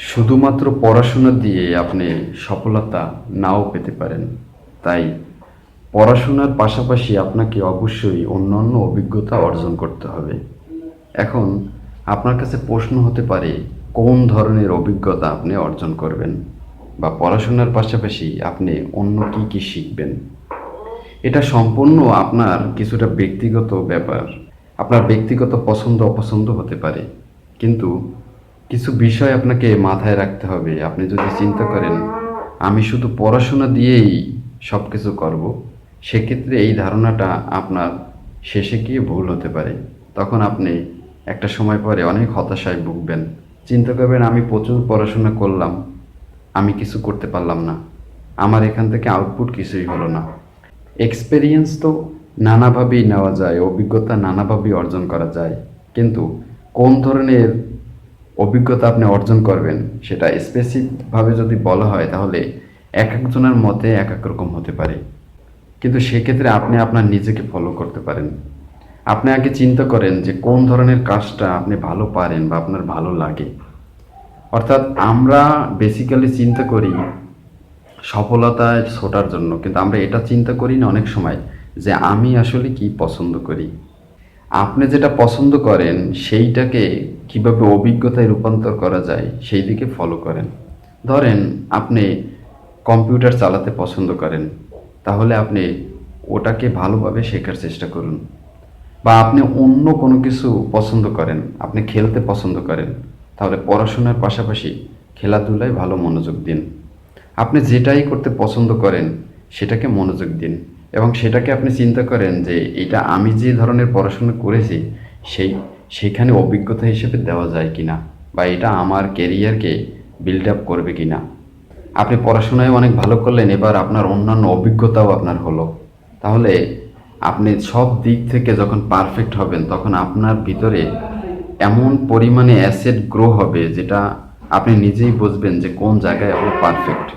শুধুমাত্র পড়াশোনা দিয়ে আপনি সফলতা নাও পেতে পারেন। তাই পড়াশোনার পাশাপাশি আপনাকে অবশ্যই অন্যান্য অভিজ্ঞতা অর্জন করতে হবে। এখন আপনার কাছে প্রশ্ন হতে পারে, কোন ধরনের অভিজ্ঞতা আপনি অর্জন করবেন, বা পড়াশোনার পাশাপাশি আপনি অন্য কি কি শিখবেন। এটা সম্পূর্ণ আপনার কিছুটা ব্যক্তিগত ব্যাপার। আপনার ব্যক্তিগত পছন্দ অপছন্দ হতে পারে, কিন্তু কিছু বিষয় আপনাকে মাথায় রাখতে হবে। আপনি যদি চিন্তা করেন আমি শুধু পড়াশোনা দিয়েই সব কিছু করব, সেক্ষেত্রে এই ধারণাটা আপনার শেষে গিয়ে ভুল হতে পারে। তখন আপনি একটা সময় পরে অনেক হতাশায় ভুগবেন। চিন্তা করবেন আমি প্রচুর পড়াশোনা করলাম, আমি কিছু করতে পারলাম না, আমার এখান থেকে আউটপুট কিছুই হলো না। এক্সপেরিয়েন্স তো নানাভাবেই নেওয়া যায়, অভিজ্ঞতা নানাভাবেই অর্জন করা যায়, কিন্তু কোন ধরনের অভিজ্ঞতা আপনি অর্জন করবেন সেটা স্পেসিফিকভাবে যদি বলা হয় তাহলে এক একজনের মতে এক এক রকম হতে পারে। কিন্তু সেক্ষেত্রে আপনি আপনার নিজেকে ফলো করতে পারেন। আপনি আগে চিন্তা করেন যে কোন ধরনের কাজটা আপনি ভালো পারেন বা আপনার ভালো লাগে। অর্থাৎ আমরা বেসিক্যালি চিন্তা করি সফলতায় ছোটার জন্য, কিন্তু আমরা এটা চিন্তা করি না অনেক সময় যে আমি আসলে কি পছন্দ করি। আপনি যেটা পছন্দ করেন সেইটাকে কিভাবে অভিজ্ঞতায় রূপান্তর করা যায় সেই দিকে ফলো করেন। ধরেন আপনি কম্পিউটার চালাতে পছন্দ করেন, তাহলে আপনি ওটাকে ভালোভাবে শেখার চেষ্টা করুন। বা আপনি অন্য কোনো কিছু পছন্দ করেন, আপনি খেলতে পছন্দ করেন, তাহলে পড়াশোনার পাশাপাশি খেলাধুলায় ভালো মনোযোগ দিন। আপনি যেটাই করতে পছন্দ করেন সেটাকে মনোযোগ দিন, এবং সেটাকে আপনি চিন্তা করেন যে এটা আমি যে ধরনের পড়াশোনা করেছি সেইখানে অভিজ্ঞতা হিসেবে দেওয়া যায় কিনা, বা এটা আমার ক্যারিয়ারকে বিল্ড আপ করবে কিনা। আপনি পড়াশোনায় অনেক ভালো করলেন, এবার আপনার অন্যান্য অভিজ্ঞতাও আপনার হলো, তাহলে আপনি সব দিক থেকে যখন পারফেক্ট হবেন তখন আপনার ভিতরে এমন পরিমাণে অ্যাসেট গ্রো হবে যেটা আপনি নিজেই বুঝবেন যে কোন জায়গায় আপনি পারফেক্ট।